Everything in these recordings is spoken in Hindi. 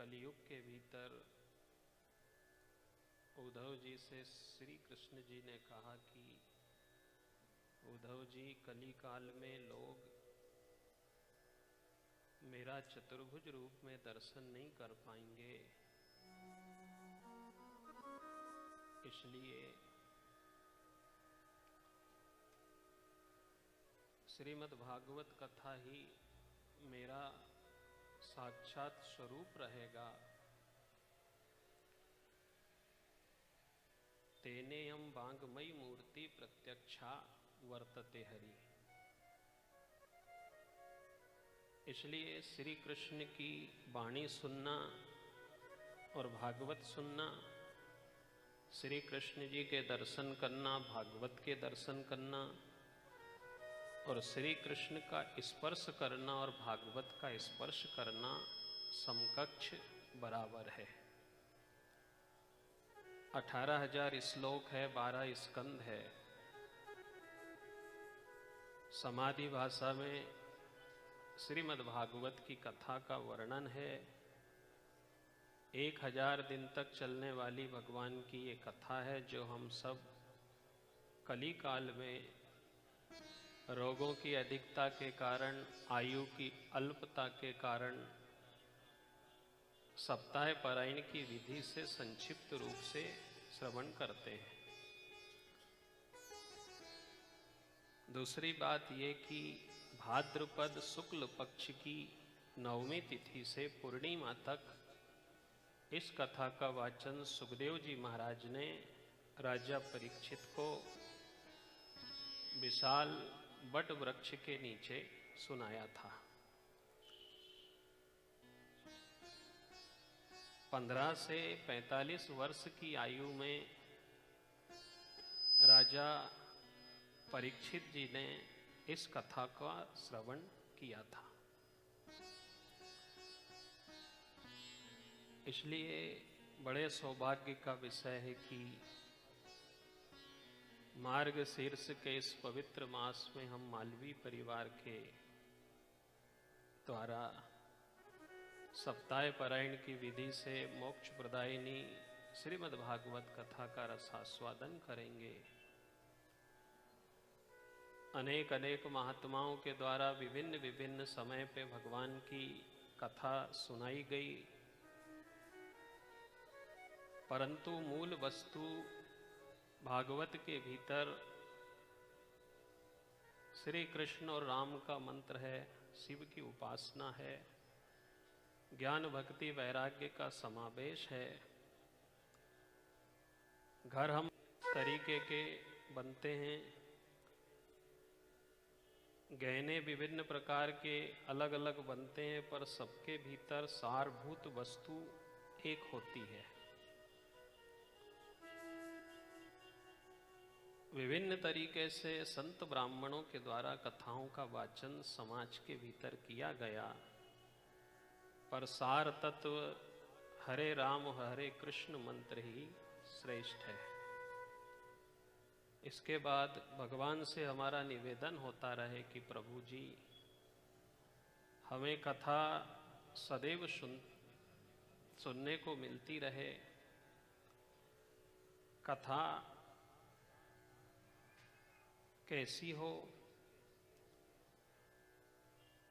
कलयुग के भीतर उद्धव जी से श्री कृष्ण जी ने कहा कि उद्धव जी, कली काल में लोग मेरा चतुर्भुज रूप में दर्शन नहीं कर पाएंगे, इसलिए श्रीमद् भागवत कथा ही मेरा साक्षात स्वरूप रहेगा। तेनेयम बांगमयी मूर्ति प्रत्यक्षा वर्तते हरि। इसलिए श्री कृष्ण की वाणी सुनना और भागवत सुनना, श्री कृष्ण जी के दर्शन करना, भागवत के दर्शन करना और श्री कृष्ण का स्पर्श करना और भागवत का स्पर्श करना समकक्ष बराबर है। 18,000 श्लोक है, 12 स्कंद है। समाधि भाषा में श्रीमद् भागवत की कथा का वर्णन है। 1000 दिन तक चलने वाली भगवान की ये कथा है, जो हम सब कली काल में रोगों की अधिकता के कारण, आयु की अल्पता के कारण सप्ताह पारायण की विधि से संक्षिप्त रूप से श्रवण करते हैं। दूसरी बात ये कि भाद्रपद शुक्ल पक्ष की 9वीं तिथि से पूर्णिमा तक इस कथा का वाचन सुखदेव जी महाराज ने राजा परीक्षित को विशाल वट वृक्ष के नीचे सुनाया था। 15 से 45 वर्ष की आयु में राजा परीक्षित जी ने इस कथा का श्रवण किया था। इसलिए बड़े सौभाग्य का विषय है कि मार्गशीर्ष के इस पवित्र मास में हम मालवी परिवार के द्वारा सप्ताह पारायण की विधि से मोक्ष प्रदायिनी श्रीमद् भागवत कथा का रसास्वादन करेंगे। अनेक अनेक महात्माओं के द्वारा विभिन्न विभिन्न समय पे भगवान की कथा सुनाई गई, परंतु मूल वस्तु भागवत के भीतर श्री कृष्ण और राम का मंत्र है, शिव की उपासना है, ज्ञान भक्ति वैराग्य का समावेश है। घर हम तरीके के बनते हैं, गहने विभिन्न प्रकार के अलग अलग बनते हैं, पर सबके भीतर सारभूत वस्तु एक होती है। विभिन्न तरीके से संत ब्राह्मणों के द्वारा कथाओं का वाचन समाज के भीतर किया गया, पर सार तत्व हरे राम हरे कृष्ण मंत्र ही श्रेष्ठ है। इसके बाद भगवान से हमारा निवेदन होता रहे कि प्रभु जी, हमें कथा सदैव सुनने को मिलती रहे। कथा कैसी हो?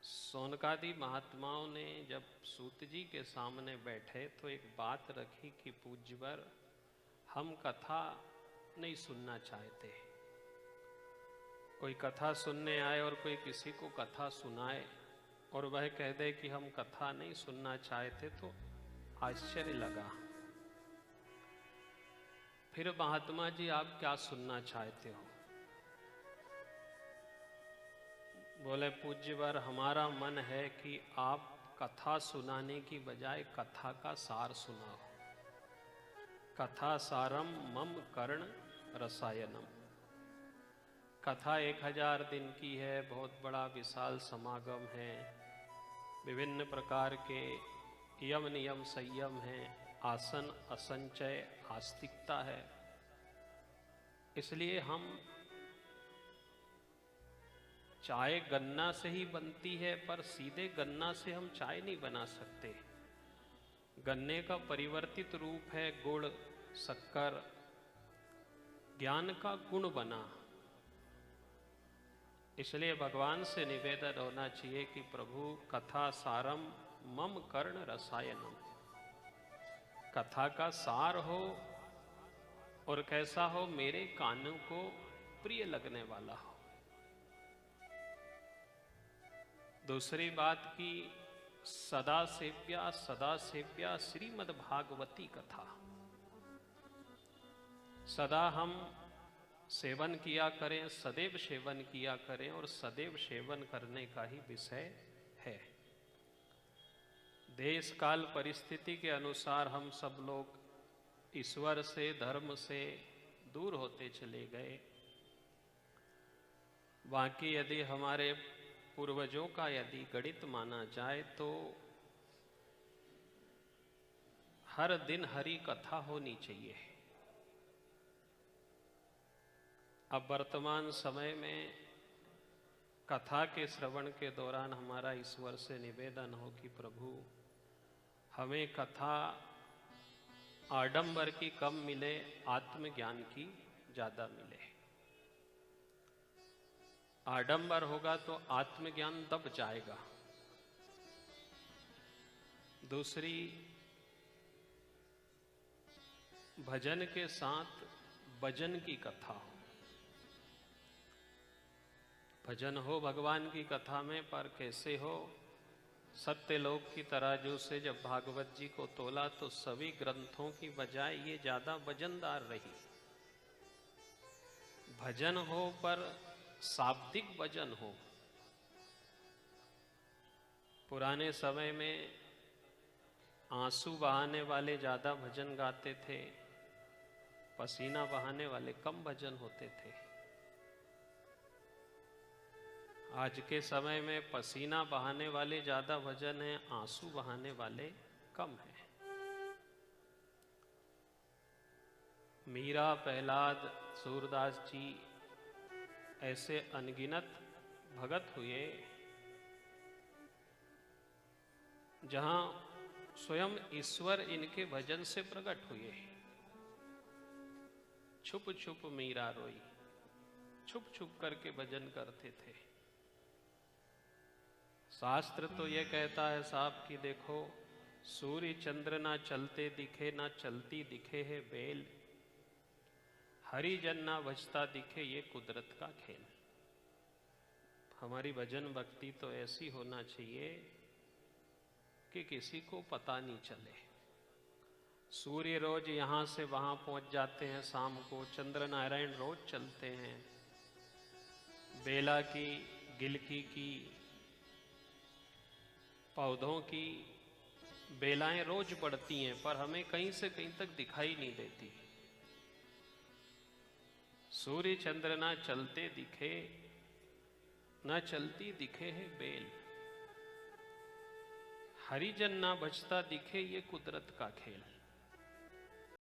सोनकादि महात्माओं ने जब सूत जी के सामने बैठे तो एक बात रखी कि पूज्यवर, हम कथा नहीं सुनना चाहते। कोई कथा सुनने आए और कोई किसी को कथा सुनाए और वह कह दे कि हम कथा नहीं सुनना चाहते, तो आश्चर्य लगा। फिर महात्मा जी, आप क्या सुनना चाहते हो? बोले, पूज्यवर, हमारा मन है कि आप कथा सुनाने की बजाय कथा का सार सुनाओ। कथा सारम मम कर्ण रसायनम। कथा 1000 दिन की है, बहुत बड़ा विशाल समागम है, विभिन्न प्रकार के यम नियम संयम हैं, आसन असंचय आस्तिकता है। इसलिए हम चाय गन्ना से ही बनती है, पर सीधे गन्ना से हम चाय नहीं बना सकते। गन्ने का परिवर्तित रूप है गुड़, शक्कर, ज्ञान का गुण बना। इसलिए भगवान से निवेदन होना चाहिए कि प्रभु कथा सारम मम कर्ण रसायनम, कथा का सार हो और कैसा हो, मेरे कानों को प्रिय लगने वाला हो। दूसरी बात की सदा सेव्या श्रीमद् भागवती कथा, सदा हम सेवन किया करें, सदैव सेवन किया करें और सदैव सेवन करने का ही विषय है। देश काल परिस्थिति के अनुसार हम सब लोग ईश्वर से, धर्म से दूर होते चले गए। बाकी यदि हमारे पूर्वजों का यदि गणित माना जाए तो हर दिन हरि कथा होनी चाहिए। अब वर्तमान समय में कथा के श्रवण के दौरान हमारा ईश्वर से निवेदन हो कि प्रभु हमें कथा आडंबर की कम मिले, आत्मज्ञान की ज्यादा मिले। आडंबर होगा तो आत्मज्ञान दब जाएगा। दूसरी, भजन के साथ भजन की कथा हो। भजन हो भगवान की कथा में, पर कैसे हो? सत्यलोक की तराजू से जब भागवत जी को तोला तो सभी ग्रंथों की बजाय ये ज्यादा वजनदार रही। भजन हो पर शाब्दिक भजन हो। पुराने समय में आंसू बहाने वाले ज्यादा भजन गाते थे, पसीना बहाने वाले कम भजन होते थे। आज के समय में पसीना बहाने वाले ज्यादा भजन हैं, आंसू बहाने वाले कम हैं। मीरा, प्रहलाद, सूरदास जी ऐसे अनगिनत भगत हुए जहां स्वयं ईश्वर इनके भजन से प्रकट हुए। छुप छुप मीरा रोई, छुप छुप करके भजन करते थे। शास्त्र तो यह कहता है साहब कि देखो, सूर्य चंद्र ना चलते दिखे, ना चलती दिखे है बेल, हरिजन ना भजता दिखे, ये कुदरत का खेल। हमारी भजन भक्ति तो ऐसी होना चाहिए कि किसी को पता नहीं चले। सूर्य रोज यहां से वहां पहुंच जाते हैं शाम को, चंद्र नारायण रोज चलते हैं, बेला की, गिलकी की, पौधों की बेलाएं रोज बढ़ती हैं, पर हमें कहीं से कहीं तक दिखाई नहीं देती। सूर्य चंद्र ना चलते दिखे, ना चलती दिखे है बेल, हरिजन ना बचता दिखे, ये कुदरत का खेल।